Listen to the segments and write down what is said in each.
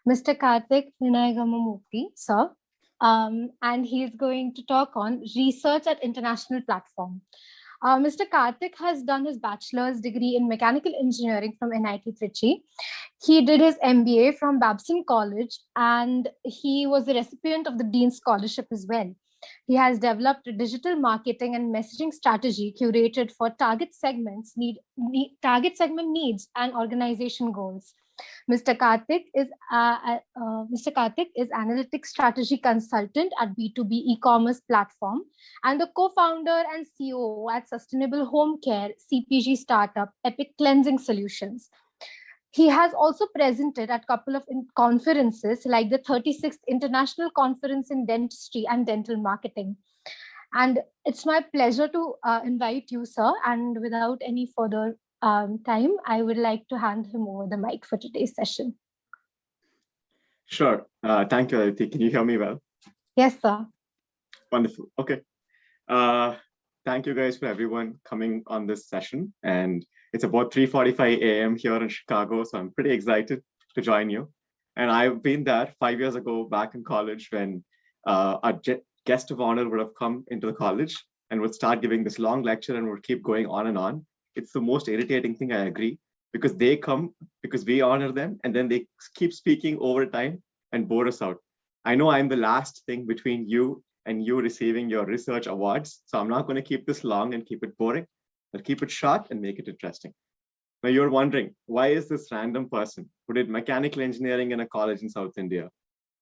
Mr. Karthik Vinaygamamurthy, sir. And he's going to talk on research at international platform. Mr. Karthik has done his bachelor's degree in mechanical engineering from NIT Trichy. He did his MBA from Babson College, and he was the recipient of the Dean's Scholarship as well. He has developed a digital marketing and messaging strategy curated for target segment needs and organization goals. Mr. Karthik is analytics strategy consultant at B2B e-commerce platform and the co-founder and CEO at Sustainable Home Care CPG startup Epic Cleansing Solutions. He has also presented at a couple of conferences like the 36th International Conference in Dentistry and Dental Marketing. And it's my pleasure to invite you, sir. And without any further time, I would like to hand him over the mic for today's session. Sure. Thank you, Aditi. Can you hear me well? Yes, sir. Wonderful. Okay. Thank you guys for everyone coming on this session. And it's about 3:45 a.m. here in Chicago, so I'm pretty excited to join you. And I've been there 5 years ago back in college when a guest of honor would have come into the college and would start giving this long lecture and would keep going on and on. It's the most irritating thing, I agree, because they come because we honor them and then they keep speaking over time and bore us out. I know I'm the last thing between you and you receiving your research awards, so I'm not going to keep this long and keep it boring. I'll keep it short and make it interesting. Now you're wondering, why is this random person who did mechanical engineering in a college in South India,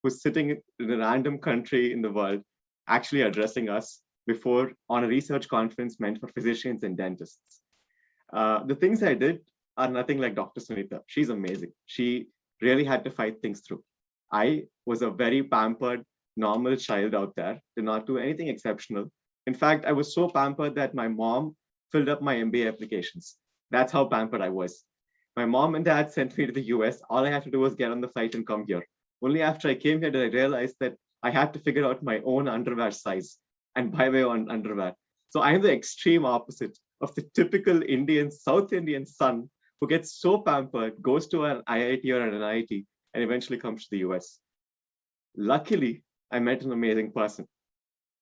who's sitting in a random country in the world, actually addressing us before on a research conference meant for physicians and dentists? The things I did are nothing like Dr. Sunita. She's amazing. She really had to fight things through. I was a very pampered, normal child out there, did not do anything exceptional. In fact, I was so pampered that my mom filled up my MBA applications. That's how pampered I was. My mom and dad sent me to the US. All I had to do was get on the flight and come here. Only after I came here did I realize that I had to figure out my own underwear size and buy my own underwear. So I'm the extreme opposite of the typical Indian, South Indian son who gets so pampered, goes to an IIT or an NIT, and eventually comes to the US. Luckily, I met an amazing person,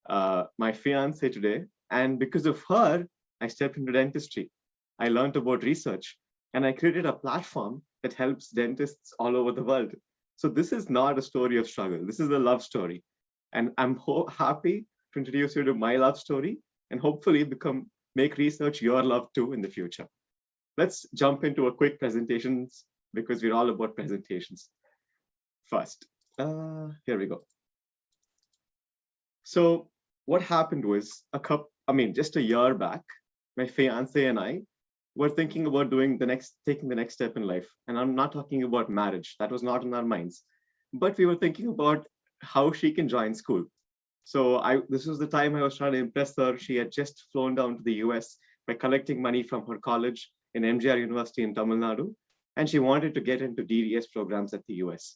my fiance today, and because of her, I stepped into dentistry. I learned about research, and I created a platform that helps dentists all over the world. So this is not a story of struggle. This is a love story. And I'm happy to introduce you to my love story and hopefully make research your love too in the future. Let's jump into a quick presentations because we're all about presentations. First, here we go. So what happened was just a year back, my fiance and I were thinking about taking the next step in life. And I'm not talking about marriage. That was not in our minds. But we were thinking about how she can join school. So this was the time I was trying to impress her. She had just flown down to the US by collecting money from her college in MGR University in Tamil Nadu. And she wanted to get into DDS programs at the US.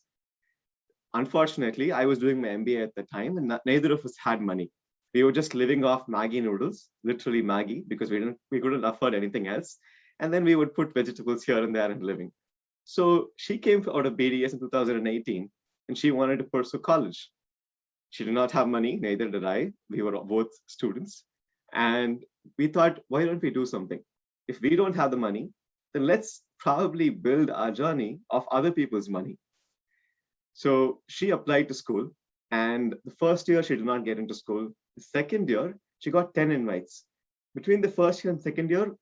Unfortunately, I was doing my MBA at the time and neither of us had money. We were just living off Maggie noodles, literally Maggie, because we couldn't afford anything else. And then we would put vegetables here and there and living. So she came out of BDS in 2018 and she wanted to pursue college. She did not have money, neither did I. We were both students. And we thought, why don't we do something? If we don't have the money, then let's probably build our journey off other people's money. So she applied to school. And the first year, she did not get into school. The second year, she got 10 invites. Between the first year and second year,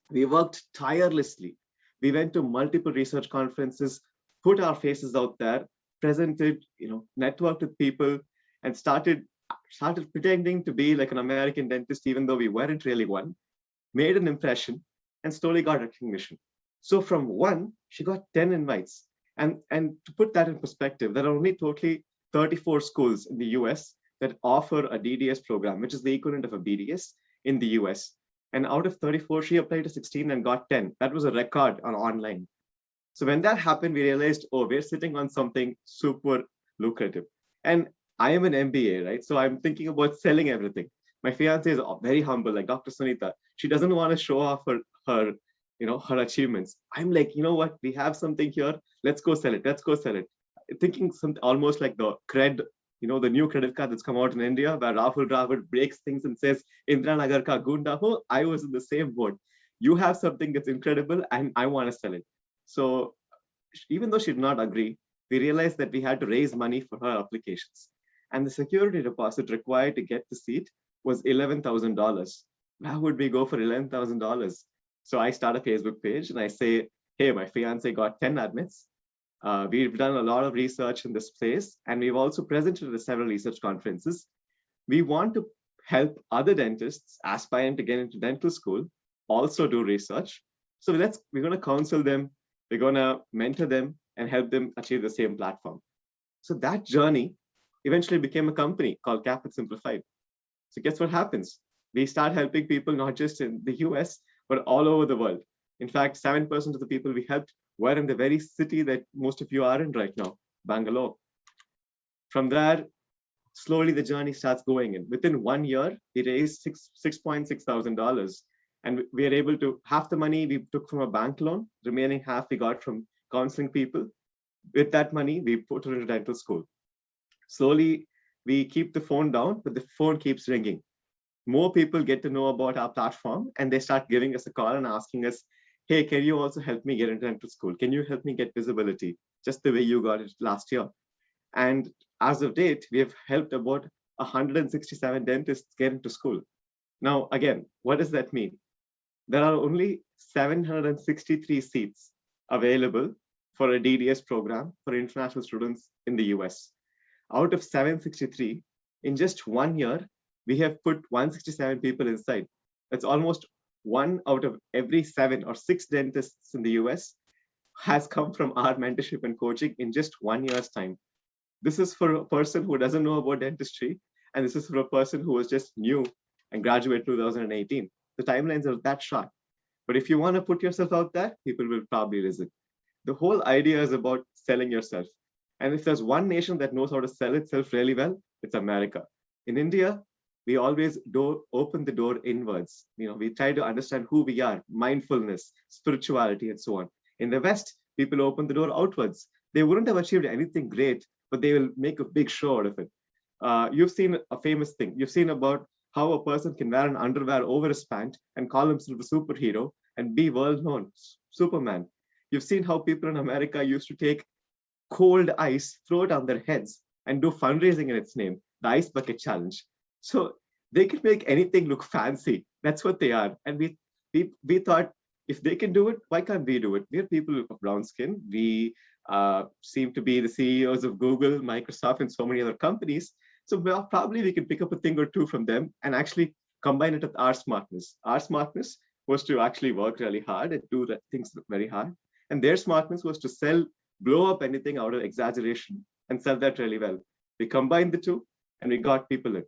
we worked tirelessly. We went to multiple research conferences, put our faces out there, presented, networked with people, and started pretending to be like an American dentist, even though we weren't really one, made an impression, and slowly got recognition. So from one, she got 10 invites. And to put that in perspective, there are only totally 34 schools in the US that offer a DDS program, which is the equivalent of a BDS in the US. And out of 34, she applied to 16 and got 10. That was a record online. So when that happened, we realized, oh, we're sitting on something super lucrative. And I am an MBA, right? So I'm thinking about selling everything. My fiance is very humble, like Dr. Sunita. She doesn't want to show off her achievements. I'm like, you know what? We have something here. Let's go sell it. Let's go sell it. thinking something almost like the cred, the new credit card that's come out in India, where Rahul Dravid breaks things and says, Indra Nagar ka gunda ho. I was in the same boat. You have something that's incredible and I want to sell it. So even though she did not agree, we realized that we had to raise money for her applications. And the security deposit required to get the seat was $11,000. Where would we go for $11,000? So I start a Facebook page and I say, hey, my fiance got 10 admits. We've done a lot of research in this place, and we've also presented at several research conferences. We want to help other dentists aspiring to get into dental school also do research. So we're going to counsel them, we're going to mentor them and help them achieve the same platform. So that journey eventually became a company called Capit Simplified. So guess what happens? We start helping people not just in the US, but all over the world. In fact, 7% of the people we helped were in the very city that most of you are in right now, Bangalore. From there, slowly the journey starts going in. Within 1 year, we raised $6.6 thousand. And we are able to, half the money we took from a bank loan, remaining half we got from counseling people. With that money, we put her into dental school. Slowly, we keep the phone down, but the phone keeps ringing. More people get to know about our platform and they start giving us a call and asking us, hey, can you also help me get into dental school? Can you help me get visibility? Just the way you got it last year. And as of date, we have helped about 167 dentists get into school. Now, again, what does that mean? There are only 763 seats available for a DDS program for international students in the US. Out of 763, in just 1 year, we have put 167 people inside. That's almost 1 out of every 7 or 6 dentists in the US has come from our mentorship and coaching in just 1 year's time. This is for a person who doesn't know about dentistry, and this is for a person who was just new and graduated 2018. The timelines are that short. But if you want to put yourself out there, people will probably listen. The whole idea is about selling yourself. And if there's one nation that knows how to sell itself really well, it's America. In India, we always open the door inwards. We try to understand who we are, mindfulness, spirituality, and so on. In the West, people open the door outwards. They wouldn't have achieved anything great, but they will make a big show out of it. You've seen a famous thing. You've seen about how a person can wear an underwear over his pant and call himself a superhero and be world known, Superman. You've seen how people in America used to take cold ice, throw it on their heads, and do fundraising in its name, the Ice Bucket Challenge. So they can make anything look fancy. That's what they are. And we thought, if they can do it, why can't we do it? We're people of brown skin. We seem to be the CEOs of Google, Microsoft, and so many other companies. So probably we can pick up a thing or two from them and actually combine it with our smartness. Our smartness was to actually work really hard and do things very hard. And their smartness was to blow up anything out of exaggeration and sell that really well. We combined the two and we got people in.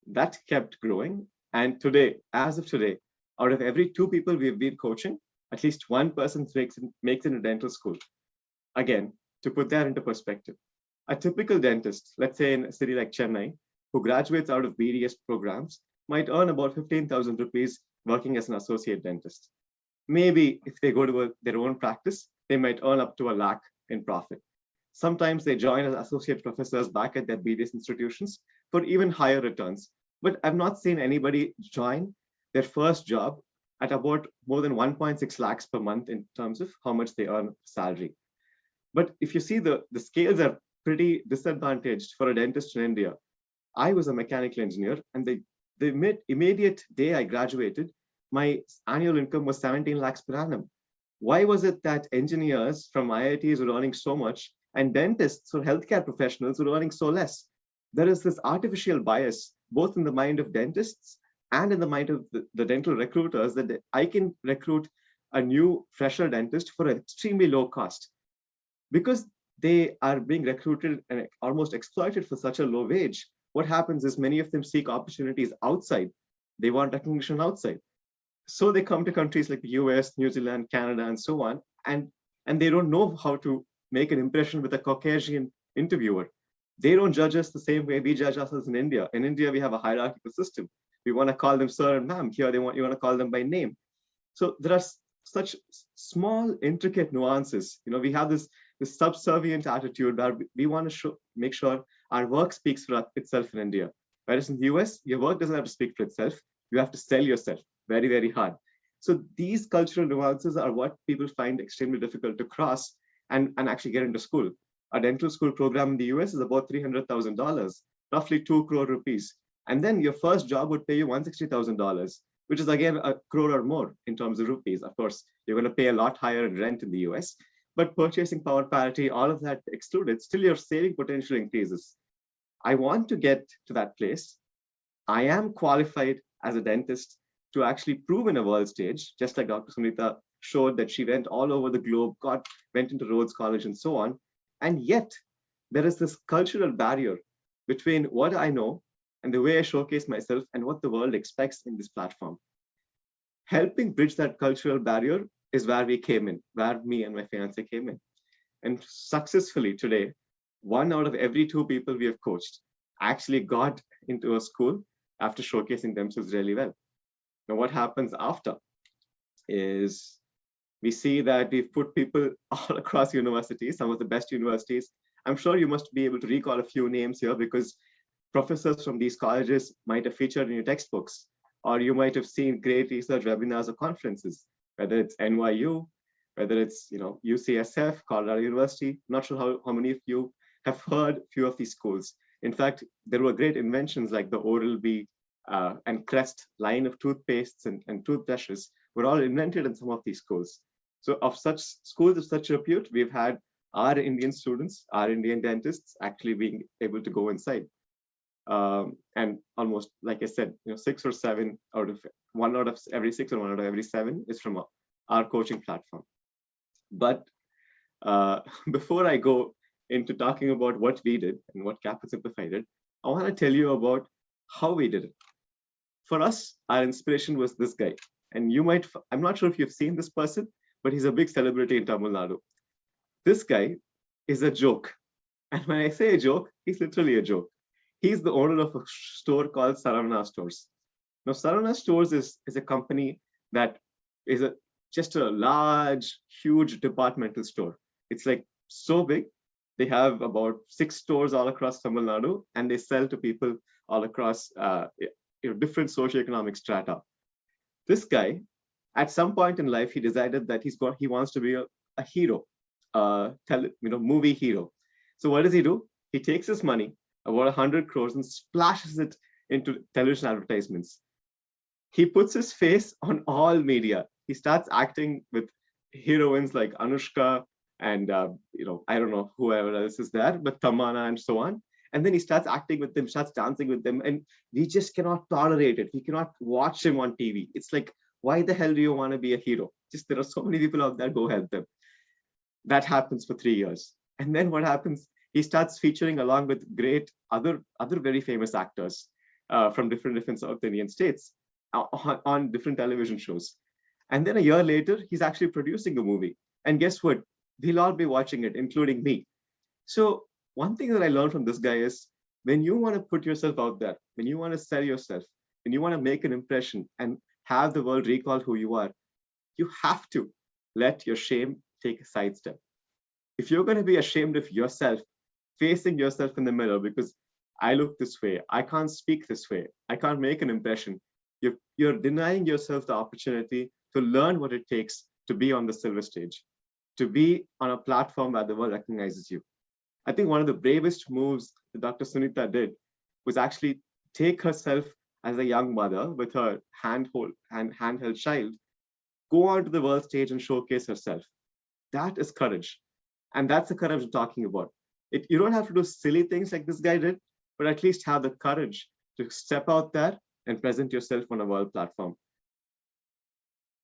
That kept growing. And today, as of today, out of every 2 people we've been coaching, at least one person makes it in dental school. Again, to put that into perspective, a typical dentist, let's say in a city like Chennai, who graduates out of BDS programs, might earn about 15,000 rupees working as an associate dentist. Maybe if they go to their own practice, they might earn up to $1 lakh in profit. Sometimes they join as associate professors back at their BDS institutions for even higher returns. But I've not seen anybody join their first job at about more than 1.6 lakhs per month in terms of how much they earn salary. But if you see the scales are pretty disadvantaged for a dentist in India. I was a mechanical engineer, and the immediate day I graduated, my annual income was 17 lakhs per annum. Why was it that engineers from IITs were earning so much and dentists or healthcare professionals were earning so less? There is this artificial bias, both in the mind of dentists and in the mind of the dental recruiters, that I can recruit a new fresher dentist for an extremely low cost. Because they are being recruited and almost exploited for such a low wage, what happens is many of them seek opportunities outside. They want recognition outside. So they come to countries like the US, New Zealand, Canada, and so on, and they don't know how to make an impression with a Caucasian interviewer. They don't judge us the same way we judge ourselves in India. In India, we have a hierarchical system. We want to call them sir and ma'am. Here, you want to call them by name. So there are such small, intricate nuances. We have this this subservient attitude where we want to make sure our work speaks for itself in India. Whereas in the US, your work doesn't have to speak for itself. You have to sell yourself very, very hard. So these cultural nuances are what people find extremely difficult to cross and actually get into school. A dental school program in the US is about $300,000, roughly 2 crore rupees. And then your first job would pay you $160,000, which is again a crore or more in terms of rupees. Of course, you're going to pay a lot higher in rent in the US, but purchasing power parity, all of that excluded, still your saving potential increases. I want to get to that place. I am qualified as a dentist to actually prove in a world stage, just like Dr. Sunita showed that she went all over the globe, went into Rhodes College and so on. And yet there is this cultural barrier between what I know and the way I showcase myself and what the world expects in this platform. Helping bridge that cultural barrier is where we came in, where me and my fiance came in. And successfully today, 1 out of every 2 people we have coached actually got into a school after showcasing themselves really well. Now, what happens after is we see that we've put people all across universities, some of the best universities. I'm sure you must be able to recall a few names here because professors from these colleges might have featured in your textbooks, or you might have seen great research webinars or conferences, whether it's NYU, whether it's UCSF, Colorado University. I'm not sure how many of you have heard few of these schools. In fact, there were great inventions like the Oral-B and Crest line of toothpastes and toothbrushes were all invented in some of these schools. So of such schools of such repute, we've had our Indian students, our Indian dentists actually being able to go inside. And almost, like I said, 6 or 7 out of 1 out of every 6 or 1 out of every 7 is from our coaching platform. But before I go into talking about what we did and what Capital Simplified did, I want to tell you about how we did it. For us, our inspiration was this guy. And I'm not sure if you've seen this person, but he's a big celebrity in Tamil Nadu. This guy is a joke. And when I say a joke, he's literally a joke. He's the owner of a store called Saravana Stores. Now, Saravana Stores is a company that is just a large, huge departmental store. It's like so big. They have about 6 stores all across Tamil Nadu, and they sell to people all across different socioeconomic strata. This guy, at some point in life, he decided that he wants to be a hero, movie hero. So what does he do? He takes his money, about 100 crores, and splashes it into television advertisements. He puts his face on all media. He starts acting with heroines like Anushka and I don't know whoever else is there, but Tamanna and so on. And then he starts acting with them, starts dancing with them, and we just cannot tolerate it. We cannot watch him on TV. It's like, why the hell do you want to be a hero? Just there are so many people out there, go help them. That happens for 3 years. And then what happens? He starts featuring along with great other very famous actors from different South Indian states on different television shows. And then a year later, he's actually producing a movie. And guess what? We'll all be watching it, including me. So one thing that I learned from this guy is when you want to put yourself out there, when you want to sell yourself, when you want to make an impression and have the world recall who you are, you have to let your shame take a sidestep. If you're going to be ashamed of yourself, facing yourself in the mirror because I look this way, I can't speak this way, I can't make an impression, you're denying yourself the opportunity to learn what it takes to be on the silver stage, to be on a platform where the world recognizes you. I think one of the bravest moves that Dr. Sunita did was actually take herself as a young mother with her handheld child, go onto the world stage and showcase herself. That is courage. And that's the courage I'm talking about. You don't have to do silly things like this guy did, but at least have the courage to step out there and present yourself on a world platform.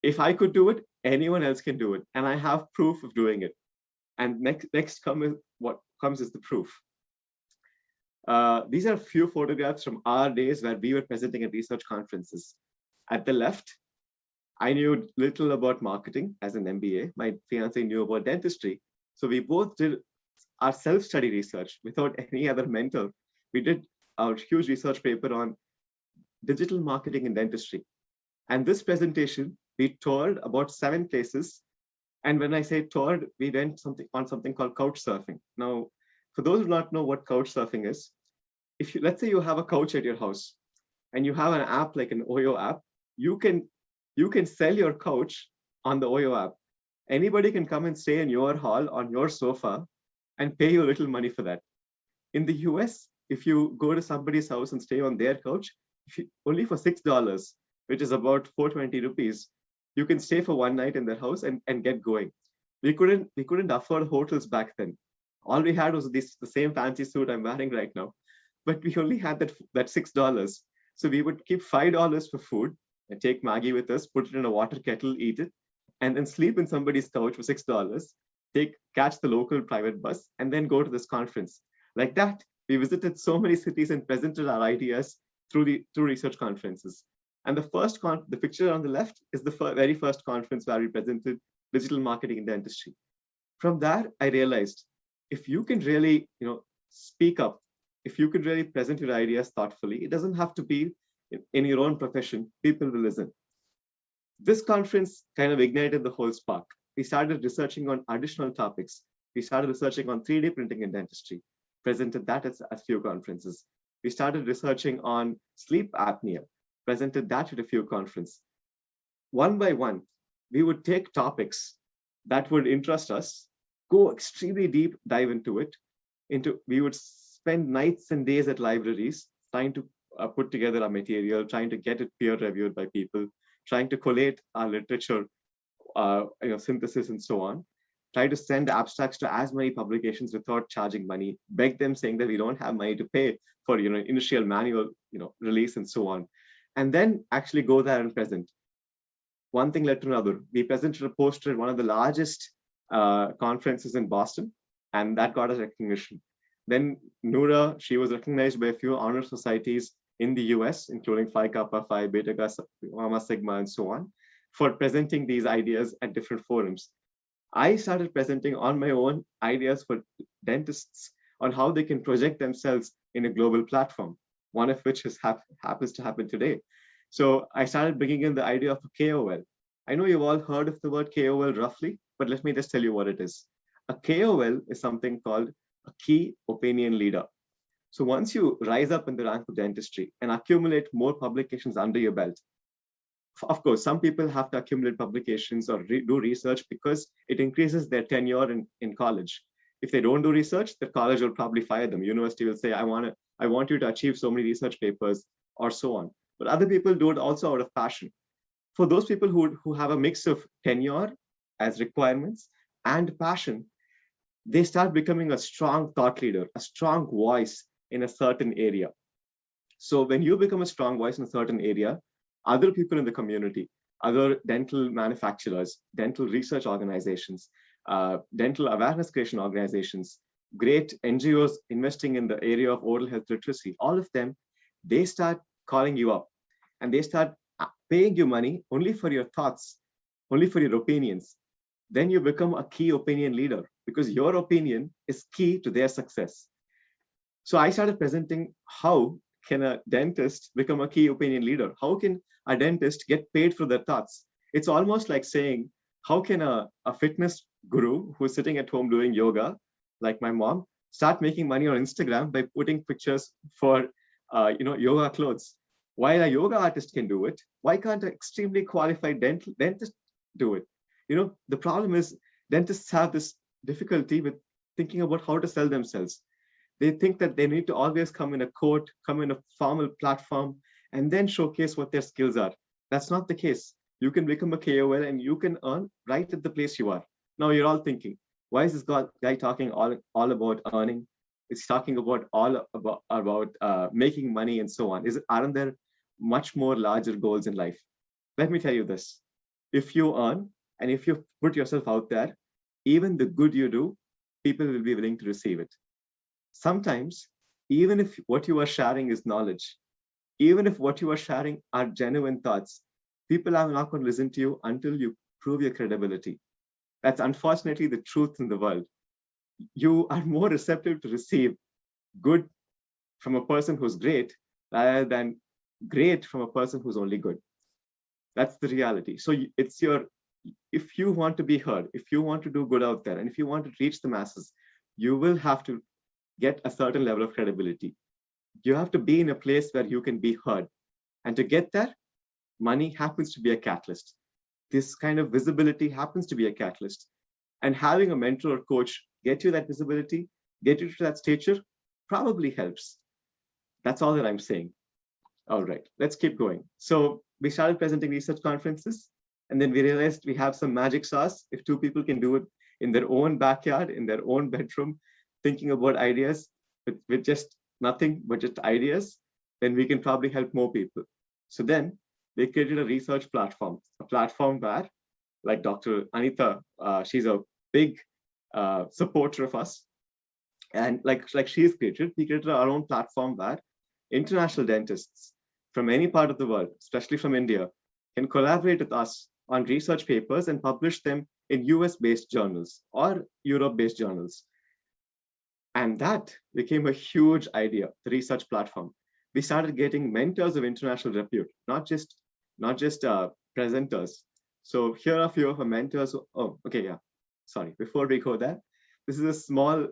If I could do it, anyone else can do it. And I have proof of doing it. And what comes is the proof. These are a few photographs from our days where we were presenting at research conferences. At the left, I knew little about marketing as an MBA. My fiance knew about dentistry. So we both did our self-study research without any other mentor. We did our huge research paper on digital marketing in dentistry. And this presentation, we toured about 7 places And when I say toured, we went something called couch surfing. Now, for those who do not know what couch surfing is, if you, let's say you have a couch at your house and you have an app like an Oyo app, you can sell your couch on the Oyo app. Anybody can come and stay in your hall on your sofa and pay you a little money for that. In the US, if you go to somebody's house and stay on their couch, only for $6, which is about 420 rupees, you can stay for one night in their house and get going. We couldn't afford hotels back then. All we had was the same fancy suit I'm wearing right now, but we only had that $6. So we would keep $5 for food and take Maggie with us, put it in a water kettle, eat it, and then sleep in somebody's couch for $6. Catch the local private bus, and then go to this conference. Like that, we visited so many cities and presented our ideas through research conferences. And the picture on the left is the very first conference where we presented digital marketing in dentistry. From that, I realized if you can really, speak up, if you can really present your ideas thoughtfully, it doesn't have to be in your own profession, people will listen. This conference kind of ignited the whole spark. We started researching on additional topics. We started researching on 3D printing in dentistry, presented that at a few conferences. We started researching on sleep apnea, presented that at a few conferences. One by one, we would take topics that would interest us, go extremely deep dive into it. We would spend nights and days at libraries trying to put together our material, trying to get it peer reviewed by people, trying to collate our literature, synthesis and so on. Try to send abstracts to as many publications without charging money, beg them saying that we don't have money to pay for initial manual release and so on. And then actually go there and present. One thing led to another. We presented a poster at one of the largest conferences in Boston, and that got us recognition. Then Noura, she was recognized by a few honor societies in the US, including Phi Kappa Phi, Beta Gamma Sigma, and so on, for presenting these ideas at different forums. I started presenting on my own ideas for dentists on how they can project themselves in a global platform, one of which happens to happen today. So I started bringing in the idea of a KOL. I know you've all heard of the word KOL roughly, but let me just tell you what it is. A KOL is something called a key opinion leader. So once you rise up in the rank of dentistry and accumulate more publications under your belt, of course, some people have to accumulate publications or do research because it increases their tenure in college. If they don't do research, the college will probably fire them. University will say, I want you to achieve so many research papers or so on. But other people do it also out of passion. For those people who have a mix of tenure as requirements and passion, they start becoming a strong thought leader, a strong voice in a certain area. So when you become a strong voice in a certain area, other people in the community, other dental manufacturers, dental research organizations, dental awareness creation organizations, great NGOs investing in the area of oral health literacy, all of them, they start calling you up and they start paying you money only for your thoughts, only for your opinions. Then you become a key opinion leader because your opinion is key to their success. So I started presenting how can a dentist become a key opinion leader? How can a dentist get paid for their thoughts? It's almost like saying, how can a fitness guru who's sitting at home doing yoga, like my mom, start making money on Instagram by putting pictures for yoga clothes? While a yoga artist can do it, why can't an extremely qualified dentist do it? The problem is dentists have this difficulty with thinking about how to sell themselves. They think that they need to always come in a coat, come in a formal platform, and then showcase what their skills are. That's not the case. You can become a KOL and you can earn right at the place you are. Now you're all thinking, why is this guy talking all about earning? It's talking about all about making money and so on. Aren't there much more larger goals in life? Let me tell you this. If you earn and if you put yourself out there, even the good you do, people will be willing to receive it. Sometimes, even if what you are sharing is knowledge, even if what you are sharing are genuine thoughts, people are not going to listen to you until you prove your credibility. That's unfortunately the truth in the world. You are more receptive to receive good from a person who's great rather than great from a person who's only good. That's the reality. So it's your if you want to be heard, if you want to do good out there, and if you want to reach the masses, you will have to get a certain level of credibility. You have to be in a place where you can be heard. And to get there, money happens to be a catalyst. This kind of visibility happens to be a catalyst. And having a mentor or coach get you that visibility, get you to that stature, probably helps. That's all that I'm saying. All right, let's keep going. So we started presenting research conferences, and then we realized we have some magic sauce. If two people can do it in their own backyard, in their own bedroom, thinking about ideas with just nothing but just ideas, then we can probably help more people. So then they created a research platform, a platform where, like Dr. Anita, she's a big supporter of us. And like she's created, we created our own platform where international dentists from any part of the world, especially from India, can collaborate with us on research papers and publish them in US-based journals or Europe-based journals. And that became a huge idea, the research platform. We started getting mentors of international repute, not just presenters. So here are a few of our mentors. Oh, okay, yeah. Sorry, before we go there, this is a small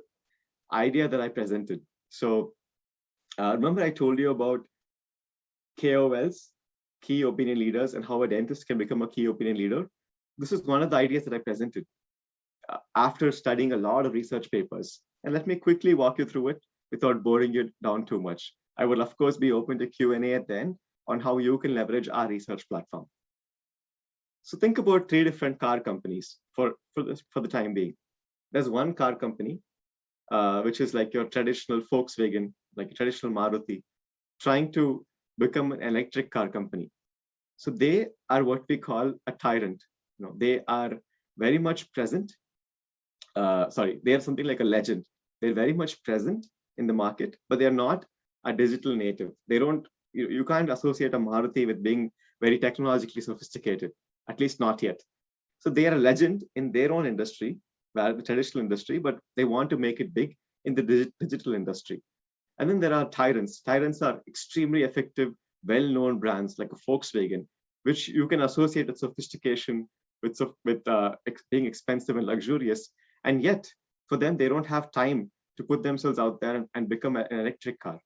idea that I presented. So remember I told you about KOLs, key opinion leaders, and how a dentist can become a key opinion leader. This is one of the ideas that I presented after studying a lot of research papers. And let me quickly walk you through it without boring you down too much. I will, of course, be open to Q&A at the end on how you can leverage our research platform. So think about three different car companies for the time being. There's one car company, which is like your traditional Volkswagen, like a traditional Maruti, trying to become an electric car company. So they are what we call a tyrant. You know, they are very much present. They are something like a legend. They're very much present in the market, but they're not a digital native. They don't. You can't associate a Maruti with being very technologically sophisticated, at least not yet. So they are a legend in their own industry, the traditional industry, but they want to make it big in the digital industry. And then there are tyrants. Tyrants are extremely effective, well-known brands like a Volkswagen, which you can associate with sophistication, with being expensive and luxurious. And yet, for them, they don't have time to put themselves out there and become an electric car.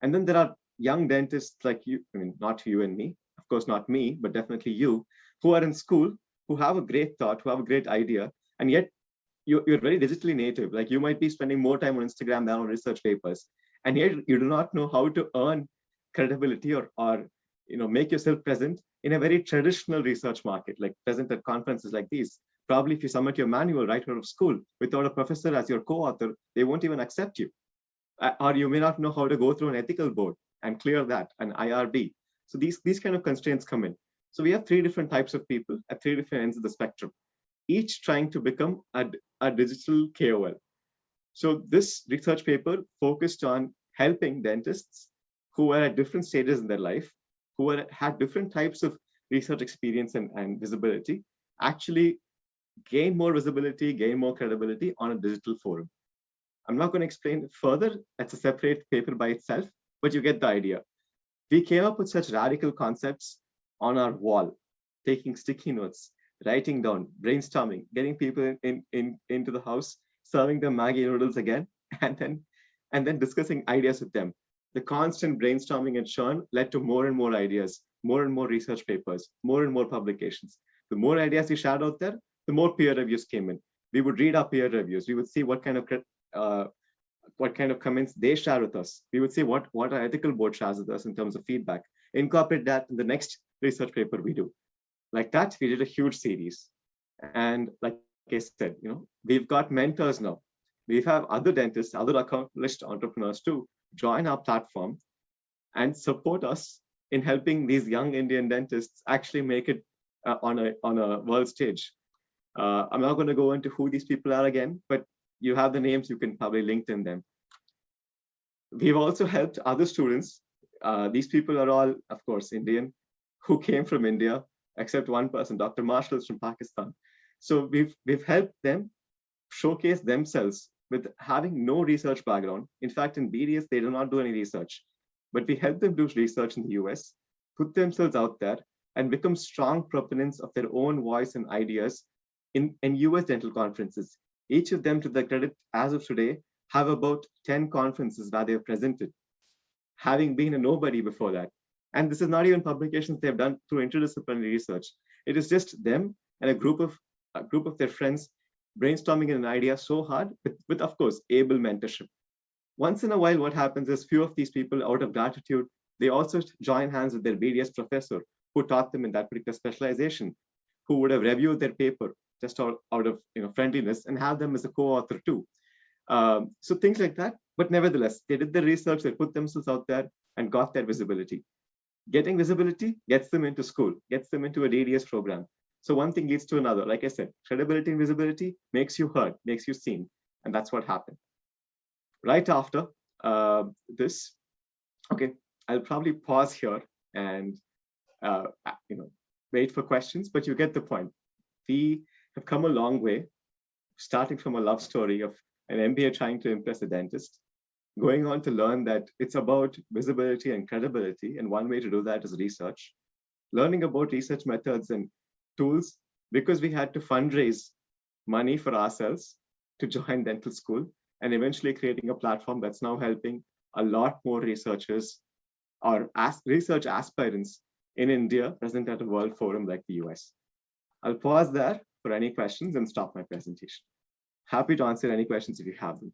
And then there are young dentists like you, I mean, not you and me, of course, not me, but definitely you, who are in school, who have a great thought, who have a great idea, and yet you're very digitally native. Like you might be spending more time on Instagram than on research papers, and yet you do not know how to earn credibility or make yourself present in a very traditional research market, like present at conferences like these. Probably if you submit your manual right out of school without a professor as your co-author, they won't even accept you. Or you may not know how to go through an ethical board and clear that, an IRB. So these kind of constraints come in. So we have three different types of people at three different ends of the spectrum, each trying to become a digital KOL. So this research paper focused on helping dentists who are at different stages in their life, who had different types of research experience and visibility, actually gain more visibility, gain more credibility on a digital forum. I'm not going to explain it further. That's a separate paper by itself, but you get the idea. We came up with such radical concepts on our wall, taking sticky notes, writing down, brainstorming, getting people into the house, serving them Maggi noodles again, and then discussing ideas with them. The constant brainstorming and churn led to more and more ideas, more and more research papers, more and more publications. The more ideas we shared out there, the more peer reviews came in. We would read our peer reviews. We would see what kind of comments they share with us. We would see what our ethical board shares with us in terms of feedback. Incorporate that in the next research paper we do. Like that, we did a huge series. And like I said, we've got mentors now. We have other dentists, other accomplished entrepreneurs too, join our platform and support us in helping these young Indian dentists actually make it on a world stage. I'm not going to go into who these people are again, but you have the names, you can probably LinkedIn them. We've also helped other students. These people are all, of course, Indian, who came from India, except one person, Dr. Marshall is from Pakistan. So we've helped them showcase themselves with having no research background. In fact, in BDS, they do not do any research, but we help them do research in the US, put themselves out there, and become strong proponents of their own voice and ideas in US dental conferences. Each of them, to their credit, as of today, have about 10 conferences where they have presented, having been a nobody before that. And this is not even publications they've done through interdisciplinary research. It is just them and a group of their friends brainstorming an idea so hard with of course, able mentorship. Once in a while, what happens is few of these people, out of gratitude, they also join hands with their BDS professor who taught them in that particular specialization, who would have reviewed their paper just out of friendliness and have them as a co-author too. So things like that. But nevertheless, they did the research, they put themselves out there and got their visibility. Getting visibility gets them into school, gets them into a DDS program. So one thing leads to another. Like I said, credibility and visibility makes you heard, makes you seen. And that's what happened. Right after this, okay, I'll probably pause here and wait for questions, but you get the point. We have come a long way, starting from a love story of an MBA trying to impress a dentist, going on to learn that it's about visibility and credibility. And one way to do that is research, learning about research methods and tools, because we had to fundraise money for ourselves to join dental school, and eventually creating a platform that's now helping a lot more researchers or research aspirants in India present at a world forum like the US. I'll pause there for any questions and stop my presentation. Happy to answer any questions if you have them.